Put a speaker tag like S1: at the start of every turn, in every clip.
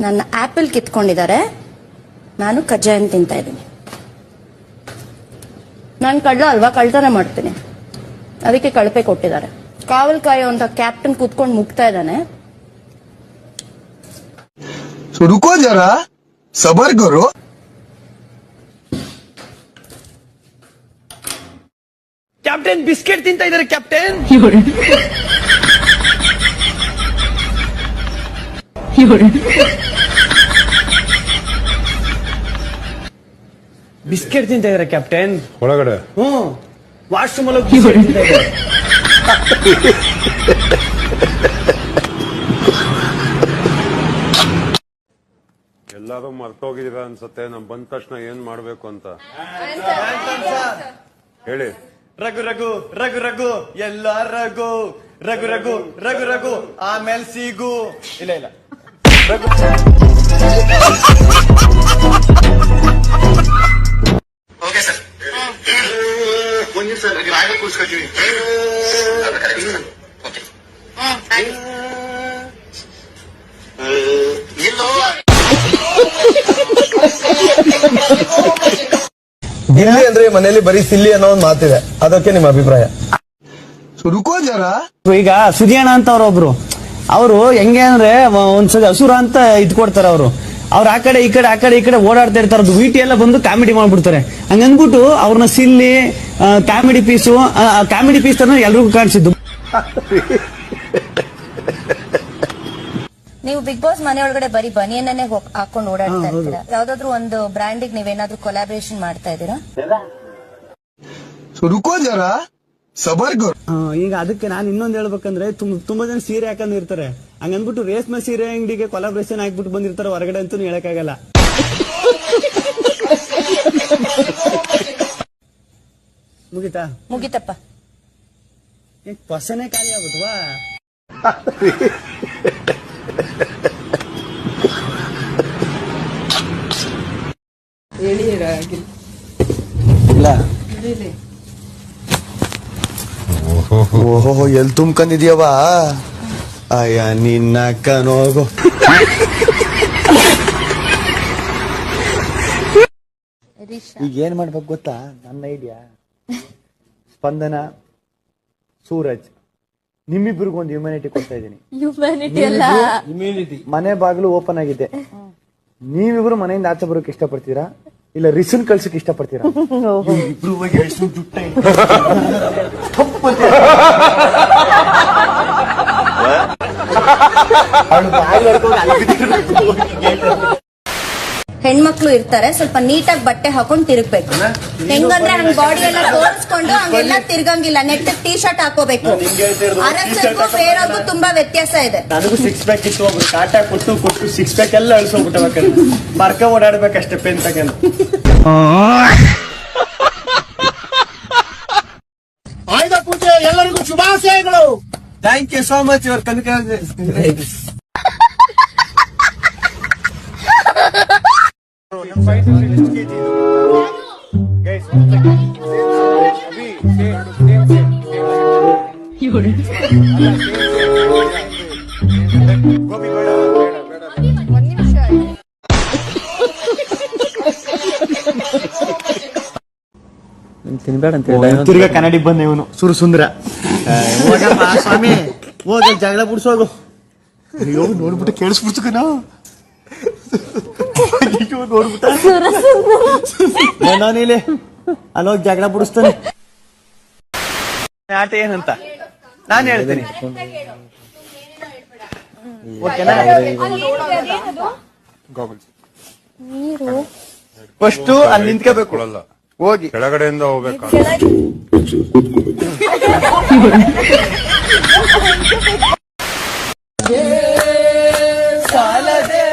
S1: ನನ್ನ ಆಪಲ್ ಕಿತ್ಕೊಂಡಿದ್ದಾರೆ, ನಾನು ಕಜ್ಜಾಯನ್ ತಿಂತಾ ಇದ್ದೀನಿ. ನಾನು ಕಳ್ಳ ಅಲ್ವಾ, ಕಳ್ತನ ಮಾಡ್ತೀನಿ, ಅದಕ್ಕೆ ಕಳಪೆ ಕೊಟ್ಟಿದ್ದಾರೆ. ಕಾವಲ್ ಕಾಯೋ ಅಂತ ಕ್ಯಾಪ್ಟನ್ ಕೂತ್ಕೊಂಡು ಮುಗ್ತಾ ಇದ್ದಾನೆ.
S2: रुको जरा सबर करो.
S3: ಕ್ಯಾಪ್ಟನ್ ಬಿಸ್ಕೆಟ್ ತಿಂತಾ ಇದಾರೆ ಕ್ಯಾಪ್ಟನ್. ಬಿಸ್ಕೆಟ್ ತಿಂತಾ ಇದಾರೆ ಕ್ಯಾಪ್ಟನ್
S4: ಒಳಗಡೆ.
S3: ವಾಶ್ರೂಮ್ ಅಲ್ಲಿ ಬಿಸ್ಕೆಟ್ ತಿಂತಾ ಇದಾರೆ.
S4: ಎಲ್ಲಾರು ಮರ್ತೋಗಿದ್ದೀರಾ ಅನ್ಸತ್ತೆ. ನಮ್ ಬಂದ ತಕ್ಷಣ ಏನ್ ಮಾಡ್ಬೇಕು ಅಂತ ಹೇಳಿ.
S3: ರಘು ರಘು ರಘು ರಘು ಎಲ್ಲ ರಘು ರಘು ರಘು ರಘು ರಘು ಆಮೇಲೆ ಸಿಗು. ಇಲ್ಲ ಇಲ್ಲ ರಘು.
S5: ಓಕೆ ಸರ್, ಒಂದು ನಿಮಿಷ ರಾಗ ಕೂರಿಸ್ಕೊಳ್ತೀವಿ. ಎಲ್ಲೋ
S2: ಗಿಲ್ಲಿ ಅಂದ್ರೆ ಮನೆಯಲ್ಲಿ ಬರೀ ಸಿಲ್ಲಿ ಅನ್ನೋ ಒಂದು ಮಾತಿದೆ, ಅದಕ್ಕೆ ನಿಮ್ಮ ಅಭಿಪ್ರಾಯ? रुको जरा.
S3: ಈಗ ಸುದಿಯಣ್ಣ ಅಂತ ಅವ್ರೊಬ್ರು, ಅವರು ಹೆಂಗೆ ಅಂದ್ರೆ ಒಂದ್ಸಲ ಹಸುರ ಅಂತ ಇದ್ಕೊಡ್ತಾರೆ. ಅವರು ಆ ಕಡೆ ಈ ಕಡೆ ಆ ಕಡೆ ಈ ಕಡೆ ಓಡಾಡ್ತಾ ಇರ್ತಾರೆ. ವಿಟಿ ಎಲ್ಲ ಬಂದು ಕಾಮಿಡಿ ಮಾಡ್ಬಿಡ್ತಾರೆ. ಹಂಗನ್ಬಿಟ್ಟು ಅವ್ರನ್ನ ಸಿಲ್ಲಿ ಕಾಮಿಡಿ ಪೀಸ್ ತರ ಎಲ್ರಿಗೂ ಕಾಣಿಸಿದ್ದು.
S1: ನೀವು ಬಿಗ್ ಬಾಸ್ ಮನೆ ಒಳಗಡೆ ಬರೀ ಬನಿಯನ್ನೇ ಹಾಕೊಂಡು ಓಡಾಡ್ತಾ ಇರ್ತೀರಾ. ಯಾವ್ದಾದ್ರು ಒಂದು ಬ್ರ್ಯಾಂಡಿಗೆ ನೀವೇನಾದ್ರೂ ಕೊಲಾಬ್ರೇಷನ್ ಮಾಡ್ತಾ ಇದ್ದೀರಾ?
S2: रुको जरा सबर करो.
S3: ಈಗ ಅದಕ್ಕೆ ನಾನು ಇನ್ನೊಂದು ಹೇಳ್ಬೇಕಂದ್ರೆ, ತುಂಬಾ ಜನ ಸೀರೆ ಹಾಕೊಂಡ್ ಇರ್ತಾರೆ. ಹಂಗನ್ಬಿಟ್ಟು ರೇಷ್ಮೆ ಸೀರೆ ಅಂಗಡಿಗೆ ಕೊಲಾಬ್ರೇಷನ್ ಹಾಕ್ಬಿಟ್ಟು ಬಂದಿರ್ತಾರೆ. ಹೊರಗಡೆ ಅಂತೂ ಹೇಳಕ್ಕಾಗಲ್ಲ. ಮುಗಿತಾ?
S1: ಮುಗಿತಪ್ಪ.
S3: ಪಸನೆ ಖಾಲಿ ಆಗ್ಬಿಟ್ವಾ? ಇಲ್ಲ
S2: ಓಹೋ, ಎಲ್ಲಿ ತುಂಬ್ಕೊಂಡಿದ್ಯವ? ಅಯ್ಯ ನಿನ್ನ ಕನೋಗು.
S3: ಈಗ ಏನ್ ಮಾಡ್ಬೇಕು ಗೊತ್ತಾ? ನನ್ನ ಐಡಿಯಾ, ಸ್ಪಂದನ, ಸೂರಜ್, ನಿಮ್ಮಿಬ್ರಿಗೂ ಒಂದು ಹ್ಯುಮ್ಯಾನಿಟಿ ಕೊಡ್ತಾ ಇದ್ದೀನಿ. ಮನೆ ಬಾಗಿಲು ಓಪನ್ ಆಗಿದೆ. ನೀವಿಬ್ರು ಮನೆಯಿಂದ ಆಚೆ ಬರೋಕೆ ಇಷ್ಟಪಡ್ತೀರಾ ಇಲ್ಲ ರಿಸನ್ ಕಳ್ಸಕ್ ಇಷ್ಟಪಡ್ತೀರಾ? ಇಬ್ರು
S1: ಹೆಣ್ಮಕ್ಳು ಇರ್ತಾರೆ, ಸ್ವಲ್ಪ ನೀಟಾಗಿ ಬಟ್ಟೆ ಹಾಕೊಂಡು ತಿರುಗ್ಬೇಕು. ಹೆಂಗಂದ್ರೆ ಹಂಗ ಬಾಡಿ ಎಲ್ಲ ತೋರಿಸ್ಕೊಂಡು ಹಂಗೆಲ್ಲ ತಿರ್ಗಂಗಿಲ್ಲ. ನೆಟ್ ಟೀ ಶರ್ಟ್ ಹಾಕೋಬೇಕು. ಅರಸರಿಗೂ ಬೇರೆಯವ್ರಿಗೂ ತುಂಬಾ ವ್ಯತ್ಯಾಸ ಇದೆ.
S3: ನನಗೂ 6 ಪ್ಯಾಕ್ ಇತ್ತು, ಒಬ್ರು ಕಾಟ ಕೊಟ್ಟು 6 ಪ್ಯಾಕ್ ಎಲ್ಲ ಅಳಿಸೋಗ್ಬಿಟ್ಟಬೇಕಲ್ಲ. ಮರ್ಕ ಓಡಾಡ್ಬೇಕಷ್ಟೇ ಪೆನ್ ತಗೊಂಡು.
S5: ಆಯ್ದ ಪೂಜೆ ಎಲ್ಲರಿಗೂ ಶುಭಾಶಯಗಳು.
S3: Thank you so much your congratulations. ತಿನ್ಬೇಡ ಅಂತ ತಿರ್ಗಾ ಕನ್ನಡಿಗೆ ಬಂದ ಇವನು ಸುರಸುಂದರ. ಸ್ವಾಮಿ ಹೋಗಿ ಜಗಳ ಬಿಡ್ಸೋಗು.
S2: ನೋಡ್ಬಿಟ್ಟು ಕೇಳಿಸ್ಬಿಡ್ತು ಕಣ.
S3: ನೋಡ್ಬಿಟ್ಟ ನಾನಿಲ್ಲಿ ಅಲ್ಲೋಗಿ ಜಗಳ ಬಿಡಿಸ್ತಾನೆ. ಆಟ ಏನಂತ ನಾನು ಹೇಳ್ತೀನಿ, ಓಕೆನಾ? ಫಸ್ಟ್ ಅಲ್ಲಿ ನಿಂತ್ಕೋಬೇಕು, ಹೋಗಿ
S4: ಕೆಳಗಡೆಯಿಂದ ಹೋಗ್ಬೇಕು.
S3: ಸಾಲದೆ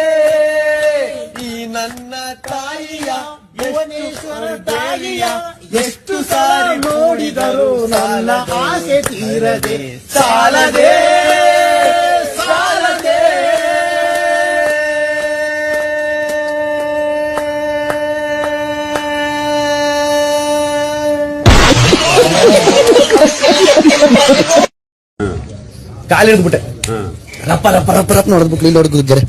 S3: ಈ ನನ್ನ ತಾಯಿಯ ಭುವನೇಶ್ವರ ತಾಯಿಯ ಎಷ್ಟು ಸಾರಿ ನೋಡಿದರು ನನ್ನ ಆಸೆ ತೀರದೆ. ಸಾಲದೆ ಸಾಲದೆ ಕಾಲಿಡ್ಬಿಟ್ಟೆ. ರಪ್ಪ ರಪ್ಪ ರಪ್ಪ ರಪ್ಪ ನೋಡಿದ್ಬಿಟ್ಟು ಇಲ್ಲಿ ಹೊಡೆದಿದ್ದಾರೆ.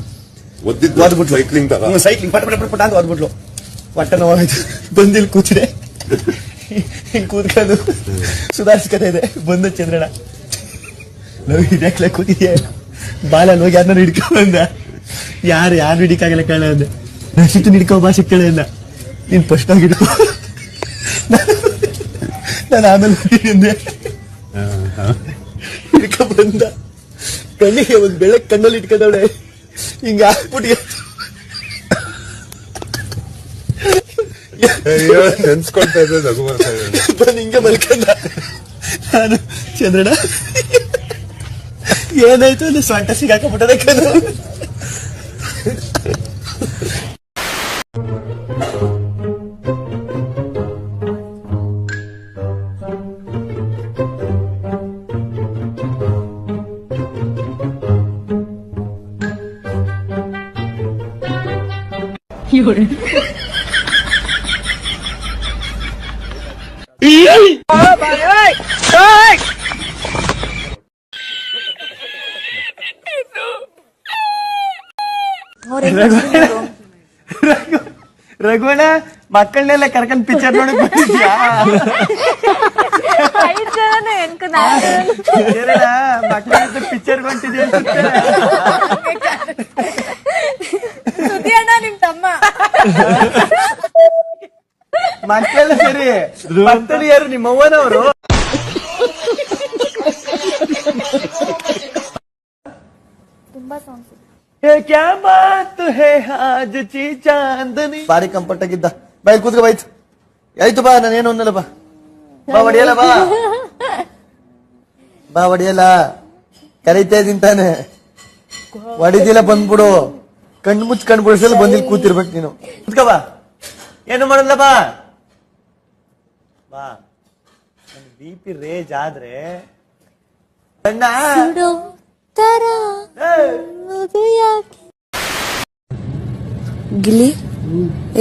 S4: ಒದ್ದಿದ್ದು ಸೈಕ್ಲಿಂಗ್ ತರ
S3: ಸೈಕ್ಲಿಂಗ್ ಪಟ ಪಟ ಪಟ ಅಂತ ಓದ್ಬಿಟ್ಲು. ಹೊಟ್ಟೆ ನೋವಾಯ್ತು. ಬಂದಿಲ್ಲಿ ಕೂತಿದೆ, ಹಿಂಗ್ ಕೂತ್ಕೊಂಡು ಸುಧಾರಿಸ್ಕತೆ ಇದೆ. ಬಂದು ಚಂದ್ರಣ್ಣ ನಾವು ಇದ್ಯಾಕ್ಲೆ ಕೂತಿದ್ಯಾ, ಬಾಲ ಹೋಗಿ ಯಾರನ್ನ ಹಿಡ್ಕೊಂಡ. ಯಾರು ಹಿಡಿಕಾಗಲ್ಲ ಕಣ ಅಂದೆ. ರಕ್ಷಿತ್ ಹಿಡ್ಕೊ ಬಾ ಸಿಕ್ಕಳೆ ಅಂದ. ನೀನ್ ಫಸ್ಟ್ ಆಗಿ ಹಿಡ್ಕೊ, ನಾನು ಆಮೇಲೆ ಅಂದೆ. ಹಿಡ್ಕೊ ಬಂದ, ಕಣ್ಣಿಗೆ ಒಂದ್ ಬೆಳಕ್ ಕಣ್ಣಲ್ಲಿ ಇಟ್ಕೊಂಡವಳೆ, ಹಿಂಗ ಹಾಕ್ಬಿಟ್ಟು
S4: ನೆನ್ಸ್ಕೊಳ್ತಾ ಇದ್ದೆ, ನಗು ಬರ್ತಾ ಇದೆ.
S3: ಬಂದು ಹಿಂಗೆ ಮಲ್ಕೊಂಡ. ನಾನು ಚಂದ್ರಣ್ಣ ಏನಾಯ್ತು ಅಂದ್ರೆ ಸೊಂಟ ಸಿಗಾಕೊಂಡ್ಬಿಟ್ಟದೆ ಕಣ್ಣು. ರಘುವಣ ಮಕ್ಕಳನ್ನೆಲ್ಲ ಕರ್ಕೊಂಡ್ ಪಿಕ್ಚರ್ ನೋಡಕ್ ಬಂದಿದ್ಯಾ? ಮಕ್ಕಳ ಪಿಕ್ಚರ್ ಹೊಂಟಿದ್ಯಾ ಅನ್ಸುತ್ತೆ.
S1: ನಿಮ್ ತಮ್ಮ
S3: ಮಕ್ಕಳೆಲ್ಲ ಸರಿ, ಮಕ್ಕಳು ಯಾರು? ನಿಮ್ಮ ಅವ್ವನವರು. ಕ್ಯಾ ಬಾತ್ ಹೇ ಆಜ್ ಚಿ ಚಾಂದನಿ. ಬಾರಿ ಕಂಫರ್ಟ್ ಆಗಿದ್ದ. ಬಾಯ್ ಕೂತ್ಕೊ ಬಾಯ್ತು. ಆಯ್ತು ಬಾ, ನಾನೇನು ಅನ್ನಲ್ಲ. ಬಾ ಬಾ ಹೊಡಿಯಲ್ಲ, ಬಾ ಹೊಡಿಯಲ್ಲ. ಕರೀತಾ ಇದೀನಿ ತಾನೆ, ಹೊಡಿದಿಲ್ಲ ಬಂದ್ಬಿಡು. ಕಣ್ಣು ಮುಚ್ಚ ಕಣ್ಣು ಬಿಡಿಸಲು ಬಂದಿಲ್ ಕೂತಿರ್ಬೇಕು ನೀನು. ಕೂತ್ಕೊ ಬಾ, ಏನು ಮಾಡಲ್ಲ. ಬಾ ಬಾ. BP ರೇಜ್ ಆದ್ರೆ ಅಣ್ಣ
S6: ಗಿಲ್ಲಿ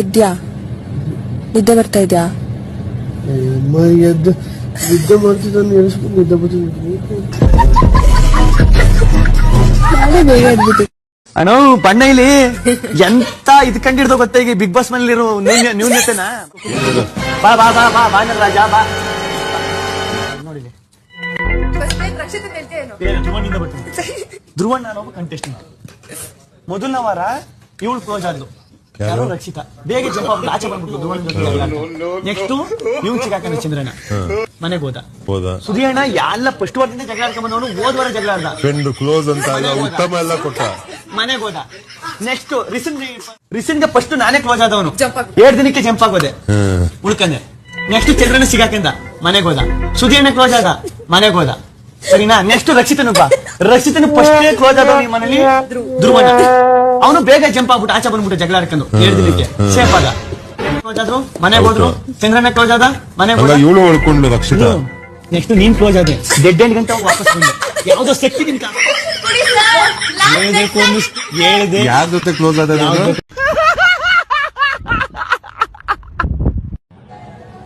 S6: ಎದ್ಯಾ? ನಿದ್ದೆ ಬರ್ತಾ ಇದ್ಯಾ?
S2: ಎದ್ದು ನಿದ್ದೆ ಮಾಡ್ತಿದ್ದಾನೆ, ಎಣಿಸ್ಬಿಟ್ಟು ನಿದ್ದೆ ಬರ್ತಿದ್ದೆ.
S3: ಅಣ್ಣ ಬಣ್ಣ ಇಲ್ಲಿ ಎಂತ ಇದು ಕಂಡಿಡ್ದೋ ಗೊತ್ತಾ? ಈಗ ಬಿಗ್ ಬಾಸ್ ಮನೇಲಿರೋ ನ್ಯೂನ್ಯತೆನಾ? ಬಾ ಬಾ ಬಾ ಬಾ ಬಾ ರಾಜ ಬಾ. ನೋಡಿಲಿ ಧ್ರುವಣ್ಣಿಂದ ಬರ್ತೀನಿ. ಧ್ರುವಣ್ಣ ನಾನು ಒಬ್ಬ ಕಂಟೆಸ್ಟೆಂಟ್. ಮೊದಲನೇ ವಾರ ಇವಳು ಕ್ಲೋಸ್ ಆದ್ಲು, ಯಾರೋ ರಕ್ಷಿತಾ. ಬೇಗ ಜಂಪ್ ಆಗ್ಬಿಟ್ಟು ಆಚೆ ಬಂದ್ಬಿಟ್ಟು ಧ್ರುವಣ್ಣ. ನೆಕ್ಸ್ಟ್ ಇವ್ನು ಸಿಗಾಕಂಡ ಚಂದ್ರಣ್ಣ ಮನೆಗೆ ಹೋದ. ಸುಧಿಯಣ್ಣ ಎಲ್ಲ ಫಸ್ಟ್ ವಾರದಿಂದ ಜಗಳ ಆಡ್ಕೊಂಡ್ ಬಂದವನು ಹೋದ್ ವಾರ ಜಗಳ ಆಡ್ದ.
S4: ಫ್ರೆಂಡ್ ಕ್ಲೋಸ್ ಅಂತ ಉತ್ತಮ ಎಲ್ಲ ಕೊಟ್ಟ,
S3: ಮನೆಗೆ ಹೋದ. ನೆಕ್ಸ್ಟ್ ರಿಸನ್ಗೆ ಫಸ್ಟ್ ನಾನೇ ಕ್ಲೋಸ್ ಆದವನು, 2 ದಿನಕ್ಕೆ ಜಂಪ್ ಆಗೋದೆ, ಉಳ್ಕಂದೆ. ನೆಕ್ಸ್ಟ್ ಚಂದ್ರಣ್ಣ ಸಿಗಾಕಂದ, ಮನೆಗೆ ಹೋದ. ಸುಧಿಯಣ್ಣ ಕ್ಲೋಸ್ ಆದ, ಮನೆಗೆ ಹೋದ. ಸರಿನಾ? ನೆಕ್ಸ್ಟ್ ರಕ್ಷಿತನು ಬಾ. ರಕ್ಷಿತನು ಫಸ್ಟ್ ಕ್ಲೋಸ್ ಆದ ಈ ಮನೇಲಿ ಧ್ರುವಣ್ಣ. ಅವನು ಬೇಗ ಜಂಪ್ ಆಗ್ಬಿಟ್ಟು ಆಚೆ ಬಂದ್ಬಿಟ್ಟು ಜಗಳ ಆಡ್ಕೊಂಡು 2 ದಿನಕ್ಕೆ ಸೇಫ್ ಆದ. ಕ್ಲೋಸ್ ಆದ್ರು, ಮನೆಗೆ ಹೋದ್ರು. ಚಂದ್ರಣ್ಣ ಕ್ಲೋಸ್ ಆದ, ಮನೆಗೆ ಹೋದ.
S4: ಇವಳು ಹೊಡ್ಕೊಂಡ್ಲು ರಕ್ಷಿತಾ.
S3: ನೆಕ್ಸ್ಟ್ ನೀನ್ ಕ್ಲೋಸ್ ಆದೆ, ಡೆಡ್ ಎಂಡ್ ಗಂಟೆ ವಾಪಸ್ ಬಂದೆ. ಯಾವ್ದೋ ಶಕ್ತಿ ನಿನ್ ಹೇಳಿದೆ.
S4: ಯಾರ ಜೊತೆ ಕ್ಲೋಸ್ ಆದ?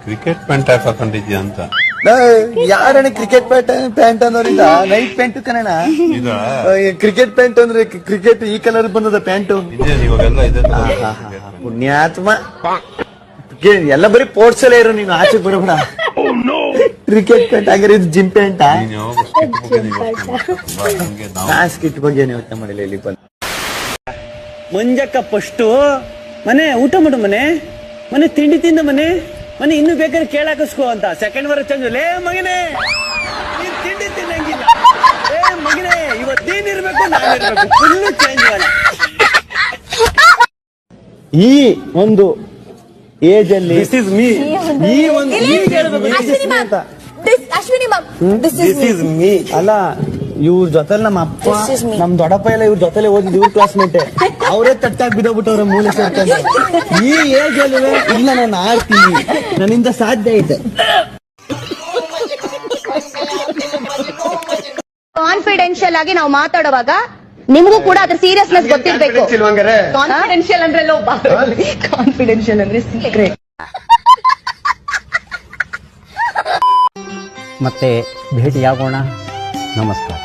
S4: ಕ್ರಿಕೆಟ್ ಪ್ಯಾಂಟ್ ಹಾಕೊಂಡಿದ್ಯಾ ಅಂತ.
S2: ಯಾರಣ್ಣ ಕ್ರಿಕೆಟ್ ಪ್ಯಾಂಟ್ ಅನ್ನೋರಿಂದ ನೈಟ್ ಪ್ಯಾಂಟ್ ಕಣ. ಕ್ರಿಕೆಟ್ ಪ್ಯಾಂಟ್ ಅಂದ್ರೆ ಕ್ರಿಕೆಟ್ ಈ ಕಲರ್ ಬಂದದ ಪ್ಯಾಂಟು. ಪುಣ್ಯಾತ್ಮ, ಎಲ್ಲ ಬರೀ ಸ್ಪೋರ್ಟ್ಸ್ ಅಲ್ಲೇ ಇರೋ ನೀನು, ಆಚೆ ಬರೋಣ. ಕ್ರಿಕೆಟ್ ಪ್ಯಾಂಟ್ ಆಗಿರೋ ಇದು ಜಿಮ್ ಪ್ಯಾಂಟ್. ಸ್ಕಿಟ್ ಬಗ್ಗೆ ಯೋಚನೆ ಮಾಡಿಲ್ಲ. ಇಲ್ಲಿ ಬಂದು
S3: ಮಂಜಕ್ಕ ಫಸ್ಟು ಮನೆ ಊಟ ಮಾಡು, ಮನೆ ತಿಂಡಿ ತಿಂದ ಮನೆ ಇನ್ನು ಬೇಕಾದ್ರೆ ಕೇಳಾಕಸ್ಕೋ ಅಂತ. ಸೆಕೆಂಡ್ ವಾರ ಚೇಂಜ್. ಲೇ ಮಗನೇ, ನೀನ್ ತಿಂಡಿ ತಿನ್ನಂಗಿಲ್ಲ. ಏ ಮಗನೇ, ಇವತ್ತೇನಿರ್ಬೇಕು ನಾನಿರ್ಬೇಕು, ಫುಲ್ಲು ಚೇಂಜ್ ಮಾಡ. ಈ ಒಂದು ಏಜ್ ಅಲ್ಲಿ ಈ ಒಂದು ಅಲ್ಲ, ಇವ್ರ ಜೊತೆ ನಮ್ಮ ಅಪ್ಪ ನಮ್ ದೊಡ್ಡಪ್ಪ ಎಲ್ಲ ಇವ್ರ ಜೊತೆಲೆ ಓದಿದ್, ಇವ್ರ ಕ್ಲಾಸ್ಮೇಟ್. ಅವರೇ ತಟ್ಟಾಗಿ ಬಿದ್ದೋಗ್ಬಿಟ್ಟವ್ರ ಮೂಲೆ ಸೇರ್ಕೊಂಡು. ಈ ಏಜ್ ಅಲ್ಲಿ ಇಲ್ಲ ನಾನು ಆಡ್ತೀನಿ, ನನ್ನಿಂದ ಸಾಧ್ಯ ಐತೆ.
S1: ಕಾನ್ಫಿಡೆನ್ಶಿಯಲ್ ಆಗಿ ನಾವು ಮಾತಾಡುವಾಗ ನಿಮಗೂ ಕೂಡ ಅದ್ರ ಸೀರಿಯಸ್ನೆಸ್ ಗೊತ್ತಿರ್ಬೇಕು. ಕಾನ್ಫಿಡೆನ್ಶಿಯಲ್ ಅಂದ್ರೆ ಕಾನ್ಫಿಡೆನ್ಶಿಯಲ್ ಅಂದ್ರೆ ಸೀಕ್ರೆಟ್.
S7: ಮತ್ತೆ ಭೇಟಿಯಾಗೋಣ. ನಮಸ್ಕಾರ.